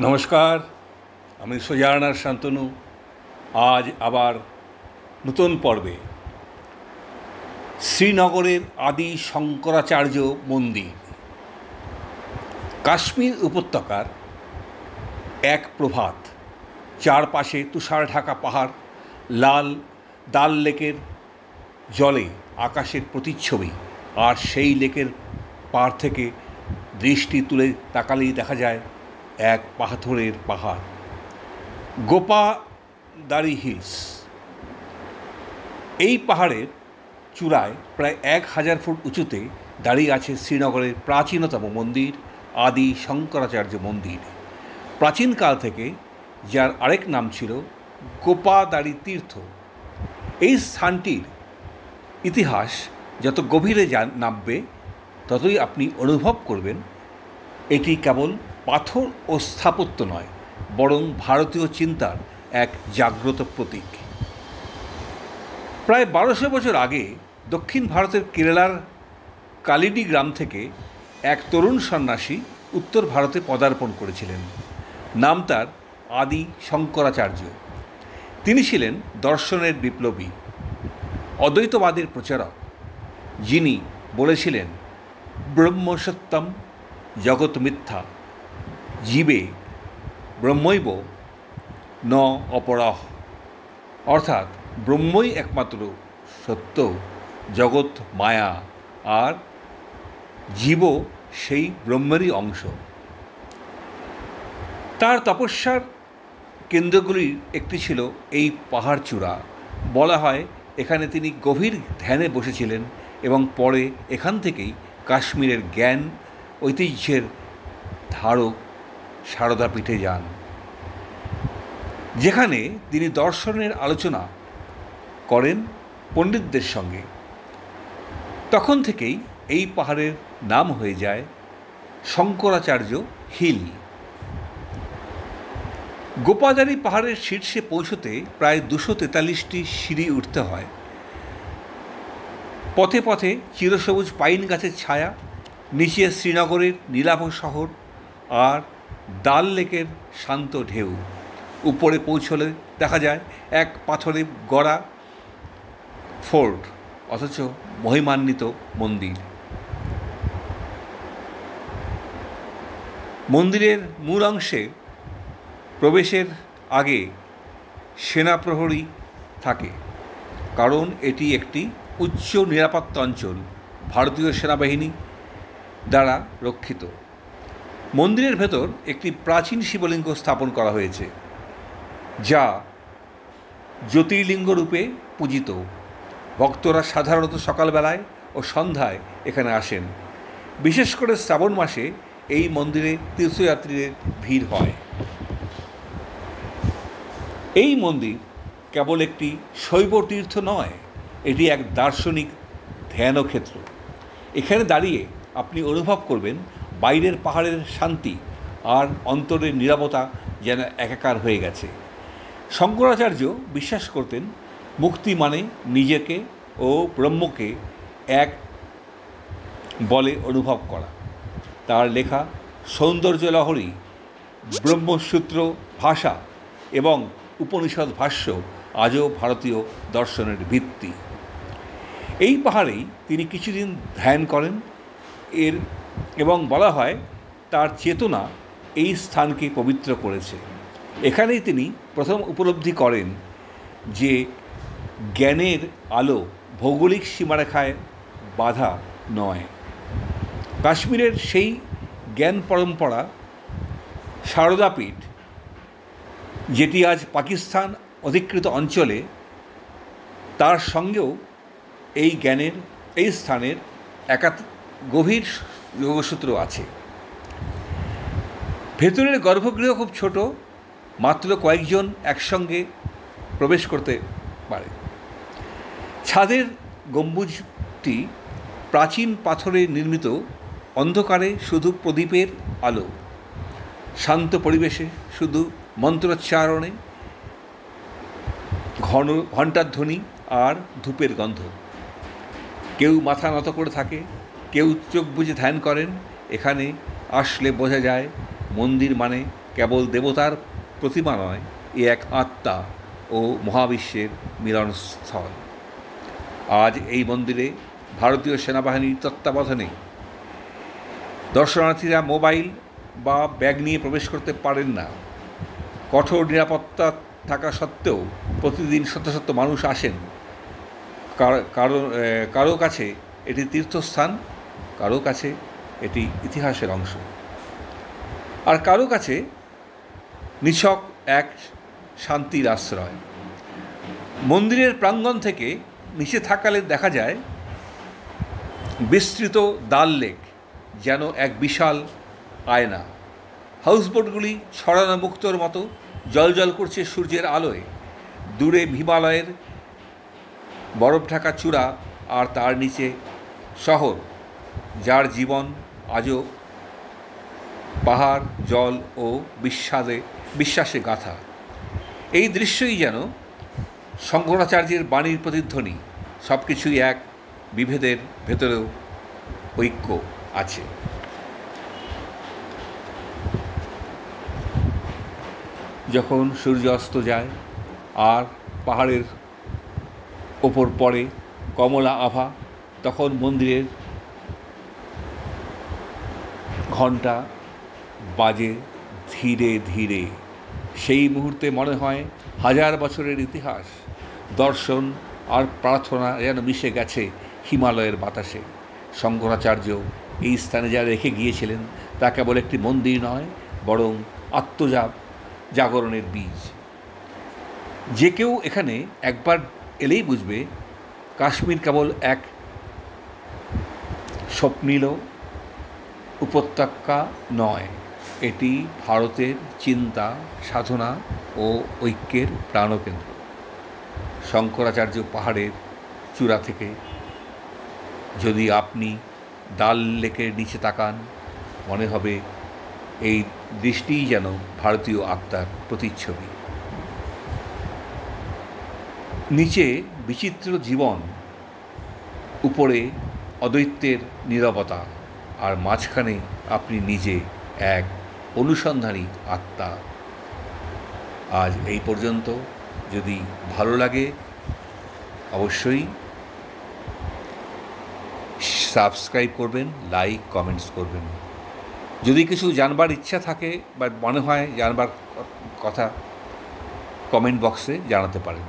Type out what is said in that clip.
নমস্কার, আমি সোজানার শান্তনু। আজ আবার নতুন পর্বে শ্রীনগরের আদি শঙ্করাচার্য মন্দির। কাশ্মীর উপত্যকার এক প্রভাত, চারপাশে তুষার ঢাকা পাহাড়, লাল ডাল লেকের জলে আকাশের প্রতিচ্ছবি, আর সেই লেকের পাড় থেকে দৃষ্টি তুলে তাকালেই দেখা যায় এক পাথরের পাহাড়, গোপাদারি হিলস। এই পাহাড়ের চূড়ায় প্রায় 1000 ফুট উঁচুতে দাঁড়িয়ে আছে শ্রীনগরের প্রাচীনতম মন্দির, আদি শঙ্করাচার্য মন্দির। প্রাচীনকাল থেকে যার আরেক নাম ছিল গোপাদারি তীর্থ। এই স্থানটির ইতিহাস যত গভীরে নামবে ততই আপনি অনুভব করবেন এটি কেবল পাথর ও স্থাপত্য নয়, বরং ভারতীয় চিন্তার এক জাগ্রত প্রতীক। প্রায় 1200 বছর আগে দক্ষিণ ভারতের কেরালার কালিডি গ্রাম থেকে এক তরুণ সন্ন্যাসী উত্তর ভারতে পদার্পণ করেছিলেন। নাম তার আদি শঙ্করাচার্য। তিনি ছিলেন দর্শনের বিপ্লবী, অদ্বৈতবাদের প্রচারক, যিনি বলেছিলেন ব্রহ্ম সত্যম জগৎ মিথ্যা, জীবে ব্রহ্মৈব ন অপরঃ। অর্থাৎ ব্রহ্মই একমাত্র সত্য, জগৎ মায়া, আর জীবও সেই ব্রহ্মেরই অংশ। তার তপস্যার কেন্দ্রগুলির একটি ছিল এই পাহাড় চূড়া। বলা হয় এখানে তিনি গভীর ধ্যানে বসেছিলেন এবং পরে এখান থেকেই কাশ্মীরের জ্ঞান ঐতিহ্যের ধারক সারদা পীঠে যান, যেখানে তিনি দর্শনের আলোচনা করেন পণ্ডিতদের সঙ্গে। তখন থেকেই এই পাহাড়ের নাম হয়ে যায় শঙ্করাচার্য হিল। গোপাদারি পাহাড়ের শীর্ষে পৌঁছতে প্রায় 243টি সিঁড়ি উঠতে হয়। পথে পথে চিরসবুজ পাইন গাছের ছায়া, নিচে শ্রীনগরের নীলাভ শহর আর ডাল লেকের শান্ত ঢেউ। উপরে পৌঁছলে দেখা যায় এক পাথরে গড়া ফোর্ট, অথচ মহিমান্বিত মন্দির। মন্দিরের মূল অংশে প্রবেশের আগে সেনা প্রহরী থাকে, কারণ এটি একটি উচ্চ নিরাপত্তা অঞ্চল, ভারতীয় সেনাবাহিনী দ্বারা রক্ষিত। মন্দিরের ভেতর একটি প্রাচীন শিবলিঙ্গ স্থাপন করা হয়েছে, যা জ্যোতির্লিঙ্গ রূপে পূজিত। ভক্তরা সাধারণত সকালবেলায় ও সন্ধ্যায় এখানে আসেন। বিশেষ করে শ্রাবণ মাসে এই মন্দিরে তীর্থযাত্রীদের ভিড় হয়। এই মন্দির কেবল একটি শৈব তীর্থ নয়, এটি এক দার্শনিক ধ্যানক্ষেত্র। এখানে দাঁড়িয়ে আপনি অনুভব করবেন বাইরের পাহাড়ের শান্তি আর অন্তরের নীরবতা যেন একাকার হয়ে গেছে। শঙ্করাচার্য বিশ্বাস করতেন মুক্তি মানে নিজেকে ও ব্রহ্মকে এক বলে অনুভব করা। তার লেখা সৌন্দর্য লহরী, ব্রহ্মসূত্র ভাষা এবং উপনিষদ ভাষ্য আজও ভারতীয় দর্শনের ভিত্তি। এই পাহাড়েই তিনি কিছুদিন ধ্যান করেন এবং বলা হয় তার চেতনা এই স্থানকে পবিত্র করেছে। এখানেই তিনি প্রথম উপলব্ধি করেন যে জ্ঞানের আলো ভৌগোলিক সীমারেখায় বাধা নয়। কাশ্মীরের সেই জ্ঞান পরম্পরা সারদা পীঠ, যেটি আজ পাকিস্তান অধিকৃত অঞ্চলে, তার সঙ্গেও এই স্থানের গভীর যোগসূত্র আছে। ভেতরের গর্ভগৃহ খুব ছোট, মাত্র কয়েকজন একসঙ্গে প্রবেশ করতে পারে। ছাদের গম্বুজটি প্রাচীন পাথরে নির্মিত, অন্ধকারে শুধু প্রদীপের আলো, শান্ত পরিবেশে শুধু মন্ত্রোচ্চারণে ঘণ্টার ধ্বনি আর ধূপের গন্ধ। কেউ মাথা নত করে থাকে, কেউ চোখ বুজে ধ্যান করেন। এখানে আসলে বোঝা যায় মন্দির মানে কেবল দেবতার প্রতিমা নয়, এ এক আত্মা ও মহাবিশ্বের মিলনস্থল। আজ এই মন্দিরে ভারতীয় সেনাবাহিনীর তত্ত্বাবধানে দর্শনার্থীরা মোবাইল বা ব্যাগ নিয়ে প্রবেশ করতে পারেন না। কঠোর নিরাপত্তা থাকা সত্ত্বেও প্রতিদিন শত শত মানুষ আসেন। কারো কাছে এটি তীর্থস্থান, কারো কাছে এটি ইতিহাসের অংশ, আর কারো কাছে নিছক এক শান্তির আশ্রয়। মন্দিরের প্রাঙ্গণ থেকে নিচে থাকালে দেখা যায় বিস্তৃত ডাল লেক, যেন এক বিশাল আয়না। হাউসবোটগুলি ছড়ানো মুক্তোর মতো জ্বলজ্বল করছে সূর্যের আলোয়। দূরে হিমালয়ের বরফ ঢাকা চূড়া, আর তার নিচে শহর, যার জীবন আজও পাহাড়, জল ও বিশ্বাসে গাথা। এই দৃশ্যই যেন শঙ্করাচার্যের বাণীর প্রতিধ্বনি, সব কিছুই এক, বিভেদের ভেতরেও ঐক্য আছে। যখন সূর্য অস্ত যায় আর পাহাড়ের ওপর পড়ে কমলা আভা, তখন মন্দিরের ঘণ্টা বাজে ধীরে ধীরে। সেই মুহূর্তে মনে হয় হাজার বছরের ইতিহাস, দর্শন আর প্রার্থনা যেন মিশে গেছে হিমালয়ের বাতাসে। শঙ্করাচার্য এই স্থানে যা রেখে গিয়েছিলেন তা কেবল একটি মন্দির নয়, বরং জাগরণের বীজ। যে কেউ এখানে একবার এলেই বুঝবে কাশ্মীর কেবল এক স্বপ্নীল উপত্যকা নয়, এটি ভারতের চিন্তা, সাধনা ও ঐক্যের প্রাণকেন্দ্র। শঙ্করাচার্য পাহাড়ের চূড়া থেকে যদি আপনি ডাল লেকের নিচে তাকান, মনে হবে এই দৃষ্টিই যেন ভারতীয় আত্মার প্রতিচ্ছবি। নিচে বিচিত্র জীবন, উপরে অদ্বৈতের নীরবতা, আর মাঝখানে আপনি নিজে এক অনুসন্ধানী আত্মা। আজ এই পর্যন্ত। যদি ভালো লাগে অবশ্যই সাবস্ক্রাইব করবেন, লাইক কমেন্টস করবেন। যদি কিছু জানবার ইচ্ছা থাকে বা মনে হয় জানবার কথা, কমেন্ট বক্সে জানাতে পারেন।